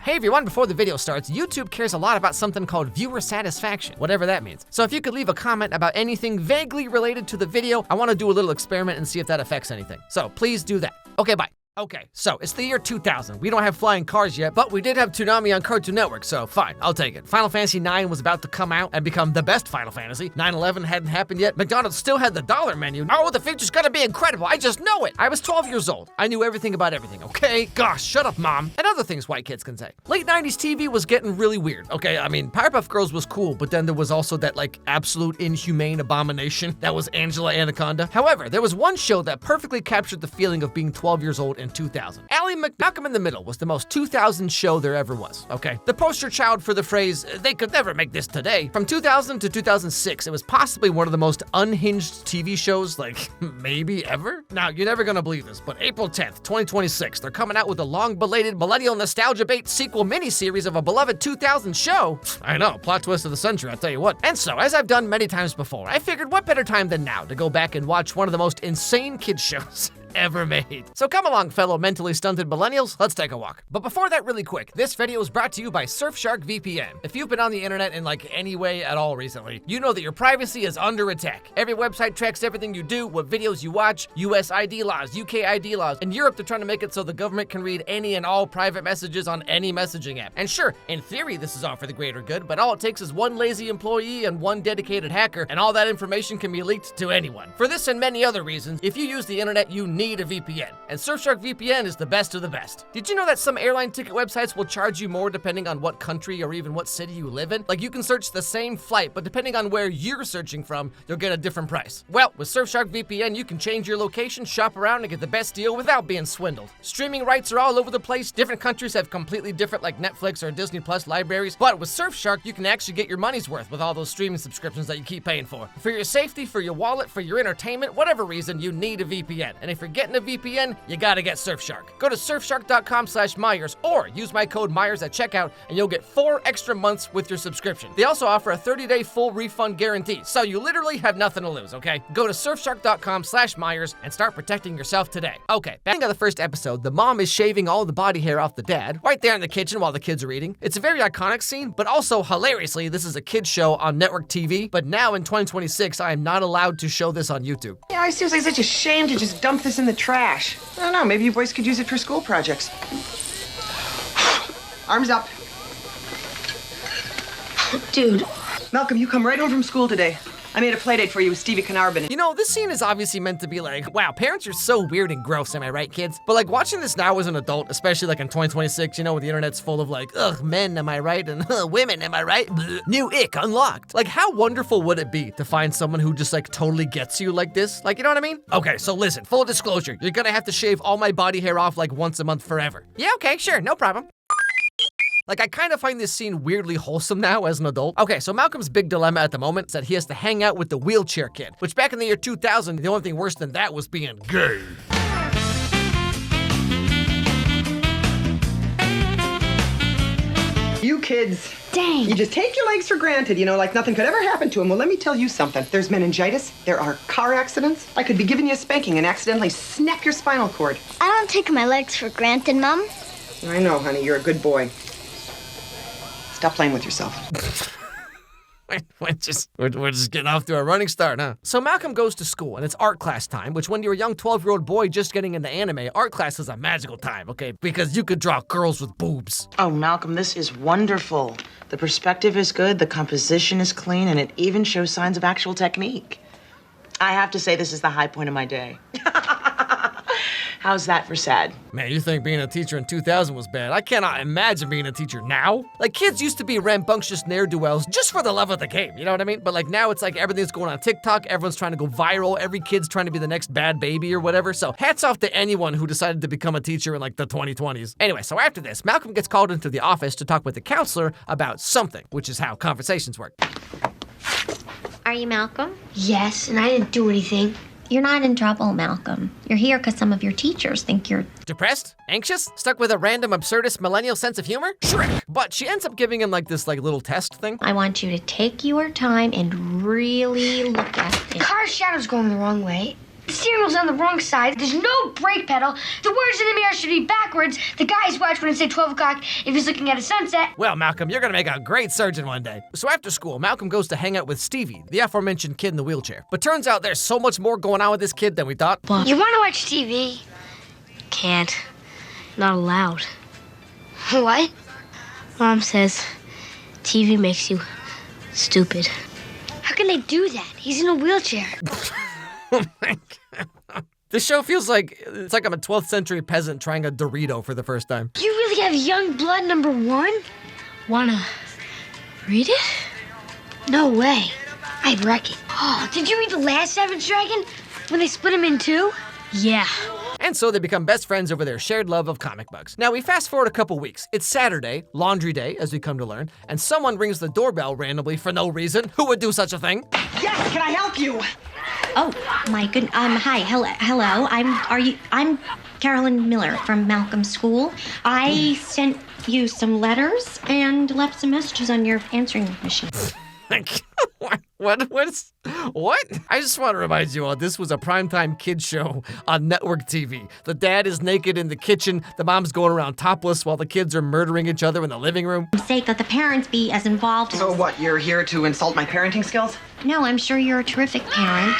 Hey everyone, before the video starts, YouTube cares a lot about something called viewer satisfaction, whatever that means. So if you could leave a comment about anything vaguely related to the video, I want to do a little experiment and see if that affects anything. So please do that. Okay, bye. Okay, so it's the year 2000. We don't have flying cars yet, but we did have Toonami on Cartoon Network, so fine, I'll take it. Final Fantasy IX was about to come out and become the best Final Fantasy. 9/11 hadn't happened yet. McDonald's still had the dollar menu. Oh, the future's gonna be incredible. I just know it. I was 12 years old. I knew everything about everything, okay? Gosh, shut up, Mom. And other things white kids can say. Late 90s TV was getting really weird, okay? I mean, Powerpuff Girls was cool, but then there was also that, like, absolute inhumane abomination that was Angela Anaconda. However, there was one show that perfectly captured the feeling of being 12 years old in 2000. Malcom In The Middle was the most 2000 show there ever was, okay? The poster child for the phrase, they could never make this today. From 2000 to 2006, it was possibly one of the most unhinged TV shows, like, maybe ever? Now, you're never gonna believe this, but April 10th, 2026, they're coming out with a long-belated millennial nostalgia bait sequel miniseries of a beloved 2000 show. I know, plot twist of the century, I'll tell you what. And so, as I've done many times before, I figured what better time than now to go back and watch one of the most insane kids shows ever made. So come along, fellow mentally stunted millennials, let's take a walk. But before that, really quick, this video is brought to you by Surfshark VPN. If you've been on the internet in like any way at all recently, you know that your privacy is under attack. Every website tracks everything you do, what videos you watch, US ID laws, UK ID laws. In Europe, they're trying to make it so the government can read any and all private messages on any messaging app. And sure, in theory, this is all for the greater good, but all it takes is one lazy employee and one dedicated hacker, and all that information can be leaked to anyone. For this and many other reasons, if you use the internet, you need a VPN. And Surfshark VPN is the best of the best. Did you know that some airline ticket websites will charge you more depending on what country or even what city you live in? Like you can search the same flight, but depending on where you're searching from, you'll get a different price. Well, with Surfshark VPN, you can change your location, shop around, and get the best deal without being swindled. Streaming rights are all over the place. Different countries have completely different, like Netflix or Disney Plus libraries. But with Surfshark, you can actually get your money's worth with all those streaming subscriptions that you keep paying for. For your safety, for your wallet, for your entertainment, whatever reason, you need a VPN. And if you're getting a VPN, you gotta get Surfshark. Go to surfshark.com/Meyers or use my code Meyers at checkout and you'll get 4 extra months with your subscription. They also offer a 30-day full refund guarantee, so you literally have nothing to lose, okay? Go to surfshark.com/Meyers and start protecting yourself today. Okay, back to the first episode, the mom is shaving all the body hair off the dad right there in the kitchen while the kids are eating. It's a very iconic scene, but also hilariously, this is a kid's show on network TV, but now in 2026, I am not allowed to show this on YouTube. Yeah, I seriously, it's such a shame to just dump this in the trash. I don't know, maybe you boys could use it for school projects. Arms up. Dude. Malcolm, you come right home from school today. I made a play date for you with Stevie Canarbin. You know, this scene is obviously meant to be like, wow, parents are so weird and gross, am I right, kids? But like watching this now as an adult, especially like in 2026, you know, where the internet's full of like, ugh, men, am I right? And women, am I right? Bleh. New ick unlocked. Like how wonderful would it be to find someone who just like totally gets you like this? Like, you know what I mean? Okay, so listen, full disclosure, you're gonna have to shave all my body hair off like once a month forever. Yeah, okay, sure, no problem. Like, I kind of find this scene weirdly wholesome now as an adult. Okay, so Malcolm's big dilemma at the moment is that he has to hang out with the wheelchair kid, which back in the year 2000, the only thing worse than that was being gay. You kids. Dang. You just take your legs for granted, you know, like nothing could ever happen to them. Well, let me tell you something. There's meningitis, there are car accidents. I could be giving you a spanking and accidentally snap your spinal cord. I don't take my legs for granted, Mom. I know, honey, you're a good boy. Stop playing with yourself. We're just getting off to a running start, huh? So Malcolm goes to school, and it's art class time, which when you're a young 12-year-old boy just getting into anime, art class is a magical time, okay? Because you could draw girls with boobs. Oh, Malcolm, this is wonderful. The perspective is good, the composition is clean, and it even shows signs of actual technique. I have to say this is the high point of my day. How's that for sad? Man, you think being a teacher in 2000 was bad. I cannot imagine being a teacher now. Like, kids used to be rambunctious ne'er-do-wells just for the love of the game, you know what I mean? But like now it's like everything's going on TikTok, everyone's trying to go viral, every kid's trying to be the next bad baby or whatever. So hats off to anyone who decided to become a teacher in like the 2020s. Anyway, so after this, Malcolm gets called into the office to talk with the counselor about something, which is how conversations work. Are you Malcolm? Yes, and I didn't do anything. You're not in trouble, Malcolm. You're here because some of your teachers think you're... Depressed? Anxious? Stuck with a random absurdist millennial sense of humor? Shrek! But she ends up giving him like this like little test thing. I want you to take your time and really look at it. Car shadow's going the wrong way. The steering wheel's on the wrong side. There's no brake pedal. The words in the mirror should be backwards. The guy's watch wouldn't say 12 o'clock if he's looking at a sunset. Well, Malcolm, you're gonna make a great surgeon one day. So after school, Malcolm goes to hang out with Stevie, the aforementioned kid in the wheelchair. But turns out there's so much more going on with this kid than we thought. You want to watch TV? Can't. Not allowed. What? Mom says TV makes you stupid. How can they do that? He's in a wheelchair. Oh my God. This show feels like it's like I'm a 12th century peasant trying a Dorito for the first time. You really have young blood #1? Wanna read it? No way. I reckon. Oh, did you read The Last Savage Dragon? When they split him in two? Yeah. And so they become best friends over their shared love of comic books. Now we fast forward a couple weeks. It's Saturday, laundry day, as we come to learn, and someone rings the doorbell randomly for no reason. Who would do such a thing? Yes, can I help you? Oh, my good. Hi. Hello. I'm Carolyn Miller from Malcolm School. I sent you some letters and left some messages on your answering machine. What? I just want to remind you all, this was a primetime kids show on network TV. The dad is naked in the kitchen, the mom's going around topless while the kids are murdering each other in the living room. Sake that the parents be as involved. So what, you're here to insult my parenting skills? No, I'm sure you're a terrific parent.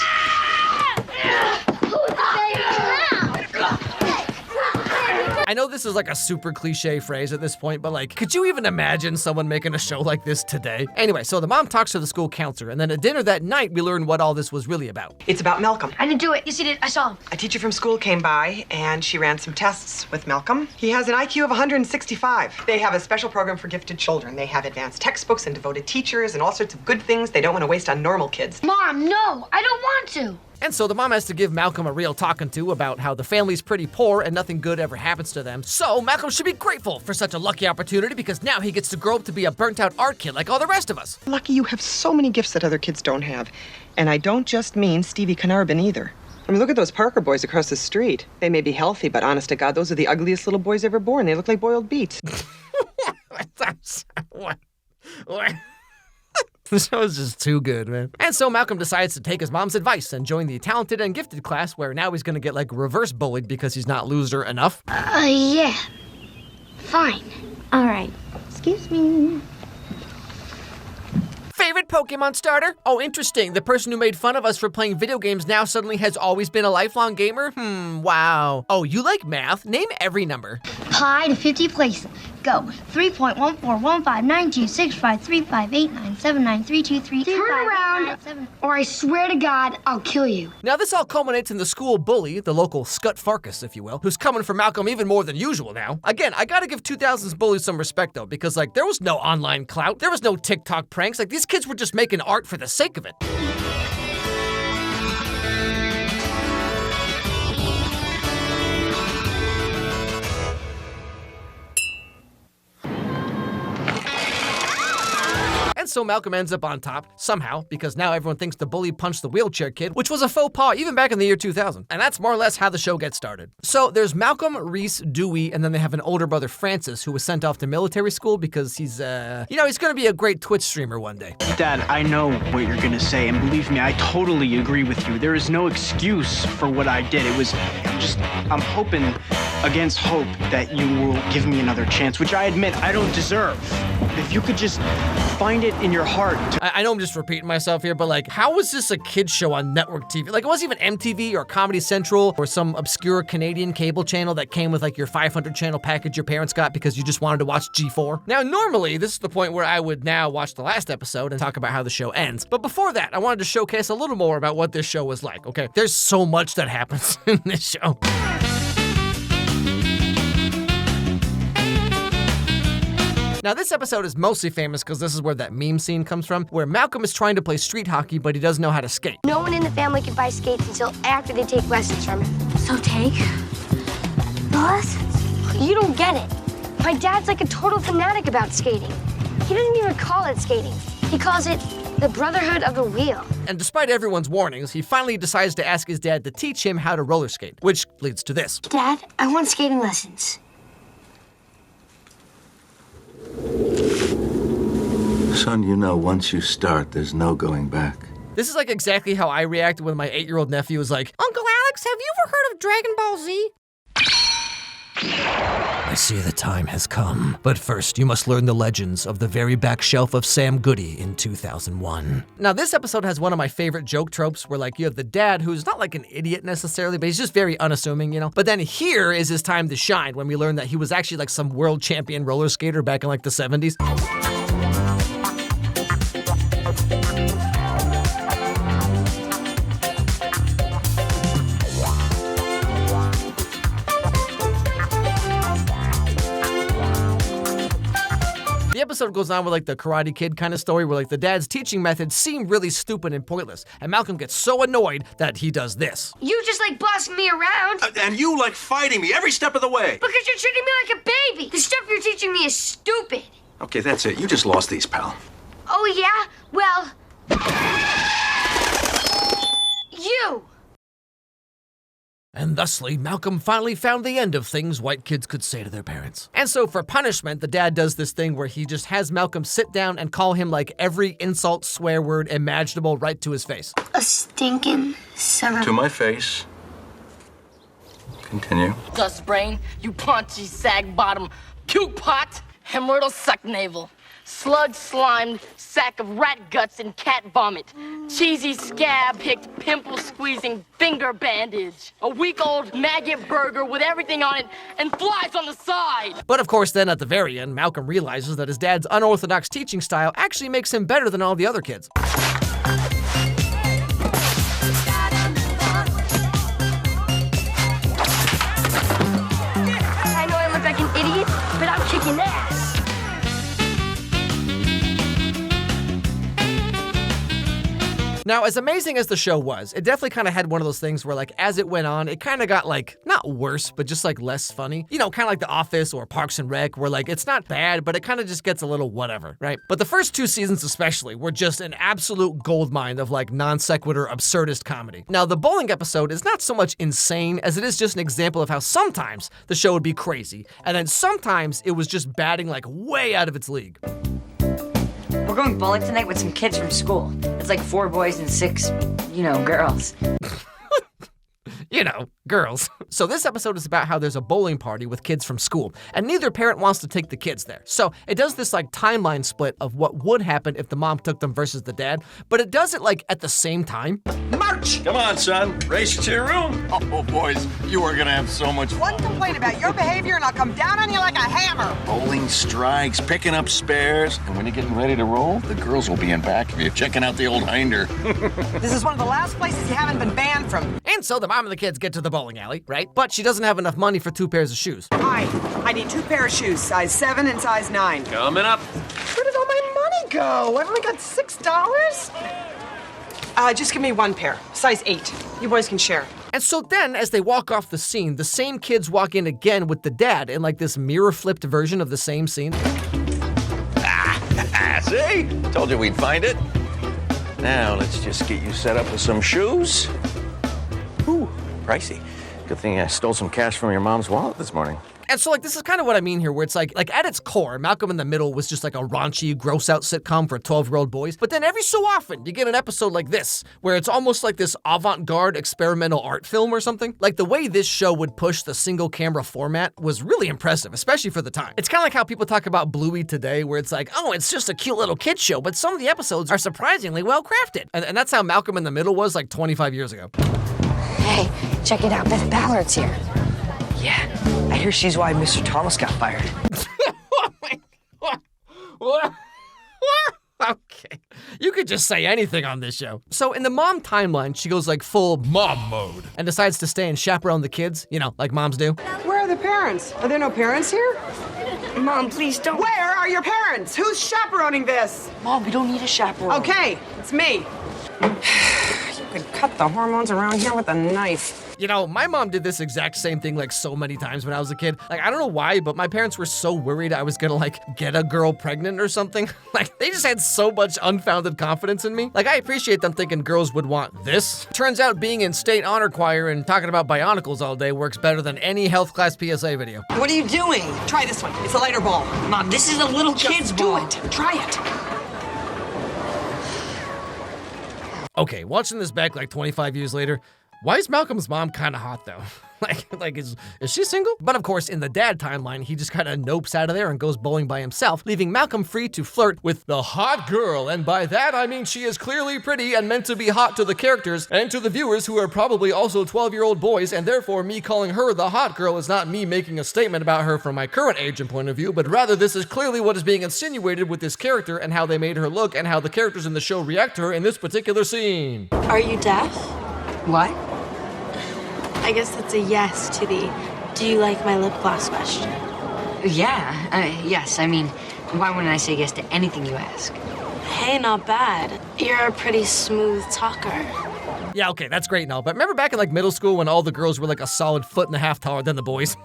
I know this is like a super cliche phrase at this point, but like, could you even imagine someone making a show like this today? Anyway, so the mom talks to the school counselor, and then at dinner that night, we learn what all this was really about. It's about Malcolm. I didn't do it. Yes, he did. I saw him. A teacher from school came by, and she ran some tests with Malcolm. He has an IQ of 165. They have a special program for gifted children. They have advanced textbooks and devoted teachers and all sorts of good things they don't want to waste on normal kids. Mom, no. I don't want to. And so the mom has to give Malcolm a real talking to about how the family's pretty poor and nothing good ever happens to them. So Malcolm should be grateful for such a lucky opportunity because now he gets to grow up to be a burnt-out art kid like all the rest of us. Lucky you have so many gifts that other kids don't have. And I don't just mean Stevie Carnarvon either. I mean, look at those Parker boys across the street. They may be healthy, but honest to God, those are the ugliest little boys ever born. They look like boiled beets. What? This show is just too good, man. And so Malcolm decides to take his mom's advice and join the talented and gifted class where now he's gonna get like reverse bullied because he's not loser enough. Yeah. Fine. All right. Excuse me. Favorite Pokemon starter? Oh, interesting. The person who made fun of us for playing video games now suddenly has always been a lifelong gamer? Wow. Oh, you like math? Name every number. Pi to 50 places. Go. 3.141592653589793233. Turn around, or I swear to God, I'll kill you. Now this all culminates in the school bully, the local Scut Farkas, if you will, who's coming for Malcolm even more than usual now. Again, I gotta give 2000s bullies some respect though, because like there was no online clout, there was no TikTok pranks, like these kids were just making art for the sake of it. And so Malcolm ends up on top, somehow, because now everyone thinks the bully punched the wheelchair kid, which was a faux pas even back in the year 2000. And that's more or less how the show gets started. So there's Malcolm, Reese, Dewey, and then they have an older brother, Francis, who was sent off to military school because he's gonna be a great Twitch streamer one day. Dad, I know what you're gonna say, and believe me, I totally agree with you. There is no excuse for what I did. It was just, I'm hoping against hope that you will give me another chance, which I admit I don't deserve. If you could just find it in your heart. I know I'm just repeating myself here, but like, how was this a kid's show on network TV? Like, it wasn't even MTV or Comedy Central or some obscure Canadian cable channel that came with like your 500 channel package your parents got because you just wanted to watch G4. Now, normally, this is the point where I would now watch the last episode and talk about how the show ends. But before that, I wanted to showcase a little more about what this show was like, okay? There's so much that happens in this show. Now, this episode is mostly famous because this is where that meme scene comes from, where Malcolm is trying to play street hockey, but he doesn't know how to skate. No one in the family can buy skates until after they take lessons from him. So take the lessons. You don't get it. My dad's like a total fanatic about skating. He doesn't even call it skating. He calls it the Brotherhood of the Wheel. And despite everyone's warnings, he finally decides to ask his dad to teach him how to roller skate, which leads to this. Dad, I want skating lessons. Son, you know, once you start, there's no going back. This is like exactly how I reacted when my 8-year-old nephew was like, Uncle Max, have you ever heard of Dragon Ball Z? I see the time has come, but first you must learn the legends of the very back shelf of Sam Goody in 2001. Now this episode has one of my favorite joke tropes where like you have the dad who's not like an idiot necessarily, but he's just very unassuming, you know? But then here is his time to shine when we learn that he was actually like some world champion roller skater back in like the 70s. The episode goes on with like the Karate Kid kind of story where like the dad's teaching methods seem really stupid and pointless, and Malcolm gets so annoyed that he does this. You just like bossing me around. And you like fighting me every step of the way. Because you're treating me like a baby. The stuff you're teaching me is stupid. Okay, that's it. You just lost these, pal. Oh yeah? Well... you! And thusly, Malcolm finally found the end of things white kids could say to their parents. And so for punishment, the dad does this thing where he just has Malcolm sit down and call him like every insult, swear word imaginable right to his face. A stinking son of... To my face. Continue. Dust brain, you paunchy sag bottom, puke pot, hemorrhoidal suck navel, sludge slimed sack of rat guts and cat vomit, cheesy scab hicked pimple squeezing finger bandage, a week old maggot burger with everything on it and flies on the side. But of course then at the very end, Malcolm realizes that his dad's unorthodox teaching style actually makes him better than all the other kids. I know I look like an idiot, but I'm kicking ass. Now, as amazing as the show was, it definitely kind of had one of those things where, like, as it went on, it kind of got, like, not worse, but just, like, less funny. You know, kind of like The Office or Parks and Rec, where, like, it's not bad, but it kind of just gets a little whatever, right? But the first two seasons especially were just an absolute goldmine of, like, non sequitur absurdist comedy. Now, the bowling episode is not so much insane as it is just an example of how sometimes the show would be crazy, and then sometimes it was just batting, like, way out of its league. We're going bowling tonight with some kids from school. It's like 4 boys and 6, girls. You know, girls. So this episode is about how there's a bowling party with kids from school, and neither parent wants to take the kids there. So it does this like timeline split of what would happen if the mom took them versus the dad, but it does it like at the same time. March! Come on, son. Race you to your room. Oh, boys, you are gonna have so much One fun. complaint about your behavior and I'll come down on you like a hammer. Bowling strikes, picking up spares, and when you're getting ready to roll, the girls will be in back of you, checking out the old hinder. This is one of the last places you haven't been banned from. And so the mom and the kids get to the bowling alley, right? But she doesn't have enough money for 2 pairs of shoes. Hi, I need 2 pair of shoes, size 7 and size 9. Coming up. Where did all my money go? I've only got $6. Just give me 1 pair, size 8. You boys can share. And so then, as they walk off the scene, the same kids walk in again with the dad in like this mirror-flipped version of the same scene. See? Told you we'd find it. Now, let's just get you set up with some shoes. Ooh, pricey. Good thing I stole some cash from your mom's wallet this morning. And so, like, this is kind of what I mean here, where it's like at its core, Malcolm in the Middle was just like a raunchy, gross-out sitcom for 12-year-old boys. But then every so often, you get an episode like this, where it's almost like this avant-garde experimental art film or something. Like, the way this show would push the single-camera format was really impressive, especially for the time. It's kind of like how people talk about Bluey today, where it's like, oh, it's just a cute little kid show, but some of the episodes are surprisingly well-crafted. And that's how Malcolm in the Middle was like 25 years ago. Hey, check it out. Beth Ballard's here. Yeah, I hear she's why Mr. Thomas got fired. What? Okay. You could just say anything on this show. So in the mom timeline, she goes like full mom mode and decides to stay and chaperone the kids, you know, like moms do. Where are the parents? Are there no parents here? Mom, please don't. Where are your parents? Who's chaperoning this? Mom, we don't need a chaperone. Okay, it's me. You could cut the hormones around here with a knife. You know, my mom did this exact same thing like so many times when I was a kid. Like, I don't know why, but my parents were so worried I was gonna like get a girl pregnant or something. Like, they just had so much unfounded confidence in me. Like, I appreciate them thinking girls would want this. Turns out being in state honor choir and talking about bionicles all day works better than any health class PSA video. What are you doing? Try this one. It's a lighter ball. Mom, this is a little kid's ball. Do it. Try it. Okay, watching this back like 25 years later, Why is Malcolm's mom kind of hot though? Is she single? But of course, in the dad timeline, he just kind of nopes out of there and goes bowling by himself, leaving Malcolm free to flirt with the hot girl. And by that, I mean she is clearly pretty and meant to be hot to the characters and to the viewers who are probably also 12-year-old boys, and therefore me calling her the hot girl is not me making a statement about her from my current age and point of view, but rather this is clearly what is being insinuated with this character and how they made her look and how the characters in the show react to her in this particular scene. Are you deaf? What? I guess that's a yes to the do you like my lip gloss question. Yeah, yes. I mean, why wouldn't I say yes to anything you ask? Hey, not bad. You're a pretty smooth talker. Yeah, okay, that's great and all, but remember back in middle school when all the girls were a solid 1.5 feet taller than the boys?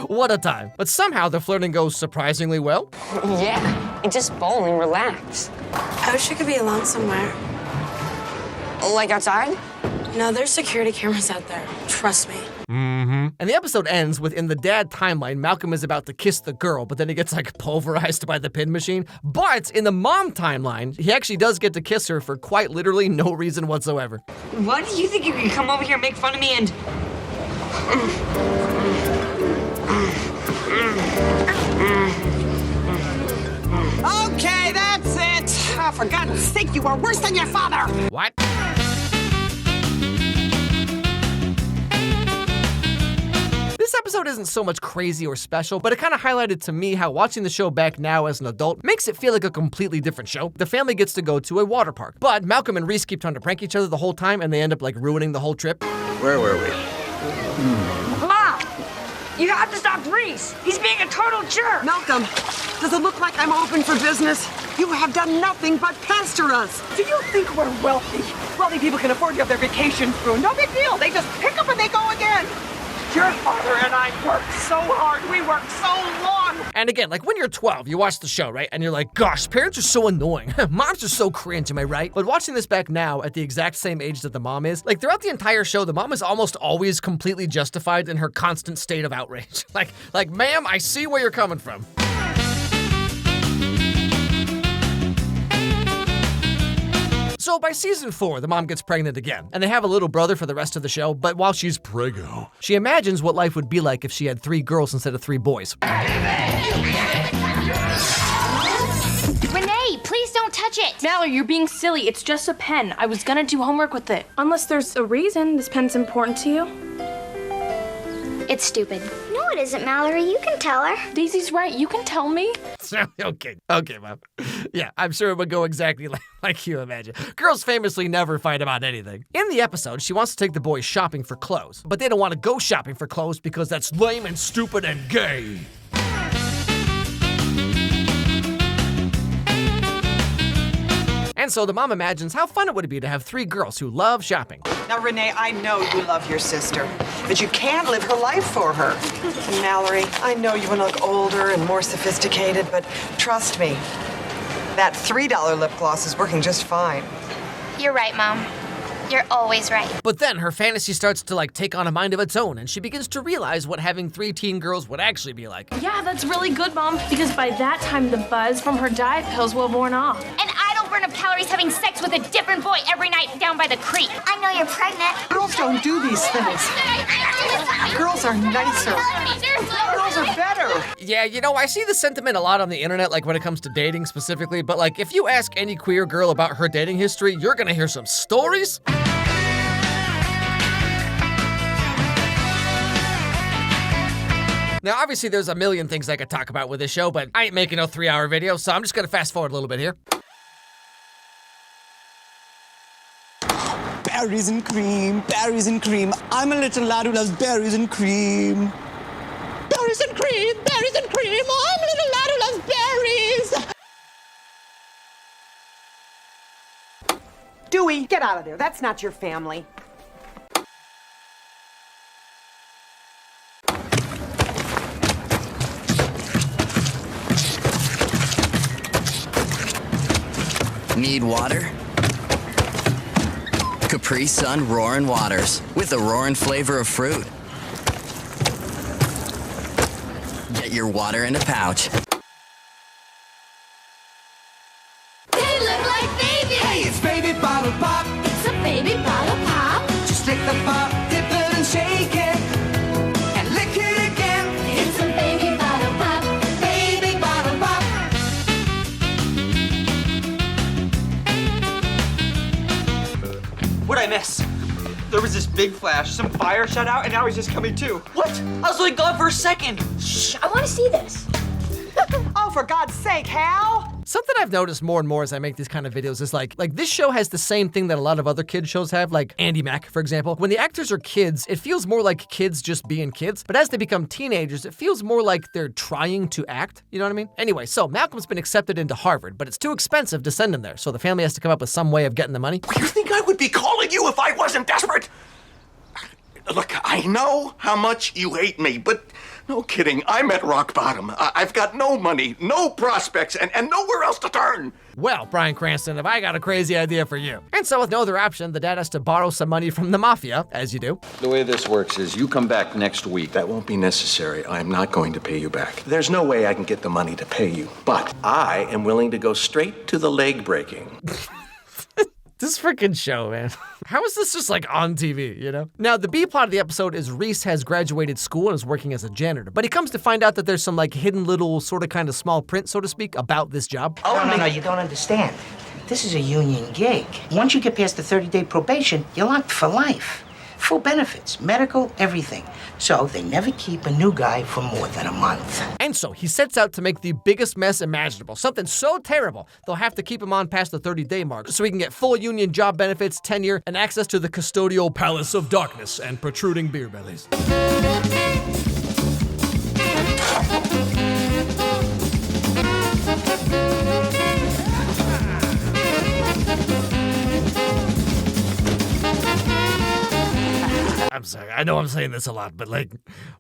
What a time. But somehow the flirting goes surprisingly well. Yeah, and just bowling, relax. I wish we could be alone somewhere. Like outside? No, there's security cameras out there. Trust me. Mm-hmm. And the episode ends with, in the dad timeline, Malcolm is about to kiss the girl, but then he gets pulverized by the pin machine. But in the mom timeline, he actually does get to kiss her for quite literally no reason whatsoever. What? Do you think you can come over here and make fun of me and... Okay, that's it. Oh, for God's sake, you are worse than your father. What? This episode isn't so much crazy or special, but it kind of highlighted to me how watching the show back now as an adult makes it feel like a completely different show. The family gets to go to a water park, but Malcolm and Reese keep trying to prank each other the whole time, and they end up ruining the whole trip. Where were we? Mom! You have to stop Reese! He's being a total jerk! Malcolm, does it look like I'm open for business? You have done nothing but pester us. Do you think we're wealthy? Wealthy people can afford to have their vacations ruined. No big deal. They just pick up and they go again. Your father and I worked so hard. We worked so long. And again, when you're 12, you watch the show, right? And you're like, gosh, parents are so annoying. Moms are so cringe, am I right? But watching this back now at the exact same age that the mom is, throughout the entire show, the mom is almost always completely justified in her constant state of outrage. Ma'am, I see where you're coming from. So by season 4, the mom gets pregnant again, and they have a little brother for the rest of the show, but while she's preggo, she imagines what life would be like if she had 3 girls instead of 3 boys. Renee, please don't touch it. Mallory, you're being silly. It's just a pen. I was gonna do homework with it. Unless there's a reason this pen's important to you. It's stupid. No, it isn't, Mallory. You can tell her. Daisy's right. You can tell me. Okay, Mom. Yeah, I'm sure it would go exactly like you imagine. Girls famously never fight about anything. In the episode, she wants to take the boys shopping for clothes, but they don't want to go shopping for clothes because that's lame and stupid and gay. And so the mom imagines how fun it would be to have 3 girls who love shopping. Now, Renee, I know you love your sister, but you can't live her life for her. And Mallory, I know you want to look older and more sophisticated, but trust me, that $3 lip gloss is working just fine. You're right, Mom. You're always right. But then her fantasy starts to take on a mind of its own, and she begins to realize what having 3 teen girls would actually be like. Yeah, that's really good, Mom, because by that time the buzz from her diet pills will have worn off. And I don't burn up calories having sex with a different boy every night down by the creek. I know you're pregnant. Girls don't do these things. Girls are nicer. Girls are better. Yeah, I see the sentiment a lot on the internet, when it comes to dating specifically, but if you ask any queer girl about her dating history, you're gonna hear some stories. Now, obviously, there's a million things I could talk about with this show, but I ain't making no 3-hour video, so I'm just gonna fast forward a little bit here. Berries and cream, berries and cream. I'm a little lad who loves berries and cream. Berries and cream, berries and cream. I'm a little lad who loves berries. Dewey, get out of there. That's not your family. Need water? Capri Sun Roaring Waters with a roaring flavor of fruit. Get your water in a pouch. They look like babies. Hey, it's baby bottle pop. It's a baby bottle pop. Just stick the pop I miss? There was this big flash, some fire shut out, and now he's just coming to. What? I was only gone for a second. Shh, I want to see this. Oh, for God's sake, Hal! Something I've noticed more and more as I make these kind of videos is like this show has the same thing that a lot of other kid shows have, like Andy Mack, for example. When the actors are kids, it feels more like kids just being kids, but as they become teenagers, it feels more like they're trying to act, you know what I mean? Anyway, so Malcolm's been accepted into Harvard, but it's too expensive to send him there, so the family has to come up with some way of getting the money. You think I would be calling you if I wasn't desperate? Look, I know how much you hate me, but no kidding, I'm at rock bottom. I've got no money, no prospects, and nowhere else to turn. Well, Bryan Cranston, have I got a crazy idea for you. And so with no other option, the dad has to borrow some money from the mafia, as you do. The way this works is you come back next week. That won't be necessary. I'm not going to pay you back. There's no way I can get the money to pay you, but I am willing to go straight to the leg breaking. This freaking show, man. How is this just like on TV, you know? Now, the B plot of the episode is Reese has graduated school and is working as a janitor, but he comes to find out that there's some like hidden little sort of kind of small print, so to speak, about this job. No, you don't understand. This is a union gig. Once you get past the 30-day probation, you're locked for life. Full benefits, medical, everything. So they never keep a new guy for more than a month. And so he sets out to make the biggest mess imaginable, something so terrible they'll have to keep him on past the 30-day mark so he can get full union job benefits, tenure, and access to the custodial palace of darkness and protruding beer bellies. I'm sorry, I know I'm saying this a lot, but like,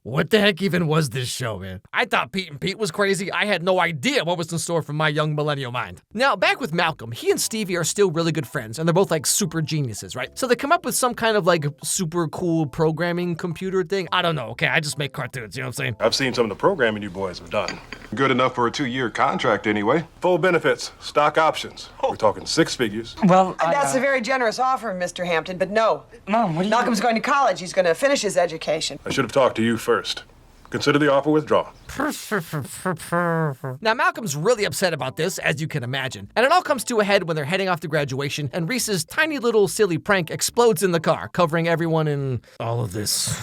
what the heck even was this show, man? I thought Pete and Pete was crazy. I had no idea what was in store for my young millennial mind. Now, back with Malcolm, he and Stevie are still really good friends, and they're both like super geniuses, right? So they come up with some kind of like super cool programming computer thing. I don't know, okay? I just make cartoons, you know what I'm saying? I've seen some of the programming you boys have done. Good enough for a 2-year contract anyway. Full benefits, stock options. We're talking 6 figures. Well, that's a very generous offer, Mr. Hampton, but no. Mom, what do you... Malcolm's going to college. He's going to finish his education. I should have talked to you first. Consider the offer withdrawn. Now, Malcolm's really upset about this, as you can imagine. And it all comes to a head when they're heading off to graduation, and Reese's tiny little silly prank explodes in the car, covering everyone in all of this.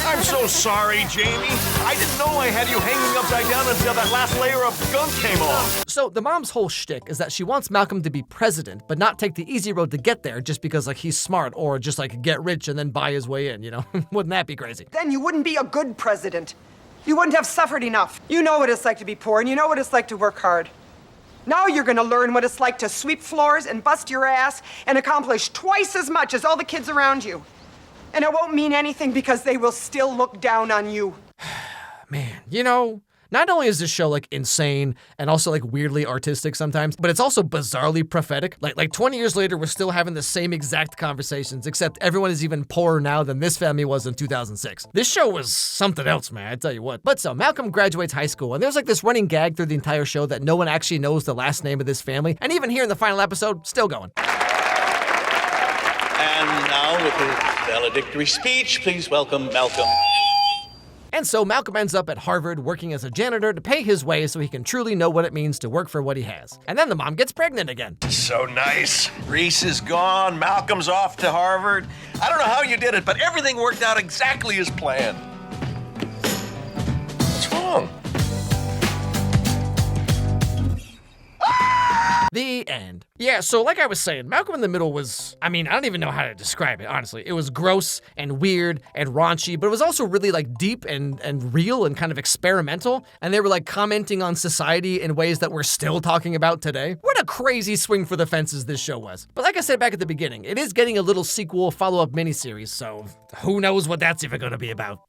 I'm so sorry, Jamie. I didn't know I had you hanging upside down until that last layer of gunk came off. So the mom's whole shtick is that she wants Malcolm to be president, but not take the easy road to get there just because like he's smart or just like get rich and then buy his way in, you know? Wouldn't that be crazy? Then you wouldn't be a good president. You wouldn't have suffered enough. You know what it's like to be poor, and you know what it's like to work hard. Now you're gonna learn what it's like to sweep floors and bust your ass and accomplish twice as much as all the kids around you. And it won't mean anything because they will still look down on you. Man, you know, not only is this show like insane and also like weirdly artistic sometimes, but it's also bizarrely prophetic. Like 20 years later, we're still having the same exact conversations, except everyone is even poorer now than this family was in 2006. This show was something else, man, I tell you what. But so, Malcolm graduates high school, and there's like this running gag through the entire show that no one actually knows the last name of this family, and even here in the final episode, still going. And now, with his valedictory speech, please welcome Malcolm. And so Malcolm ends up at Harvard working as a janitor to pay his way so he can truly know what it means to work for what he has. And then the mom gets pregnant again. So nice. Reese is gone. Malcolm's off to Harvard. I don't know how you did it, but everything worked out exactly as planned. What's wrong? The end. Yeah, so like I was saying, Malcolm in the Middle was, I mean, I don't even know how to describe it, honestly. It was gross and weird and raunchy, but it was also really like deep and real and kind of experimental. And they were like commenting on society in ways that we're still talking about today. What a crazy swing for the fences this show was. But like I said back at the beginning, it is getting a little sequel follow-up miniseries, so who knows what that's even gonna be about.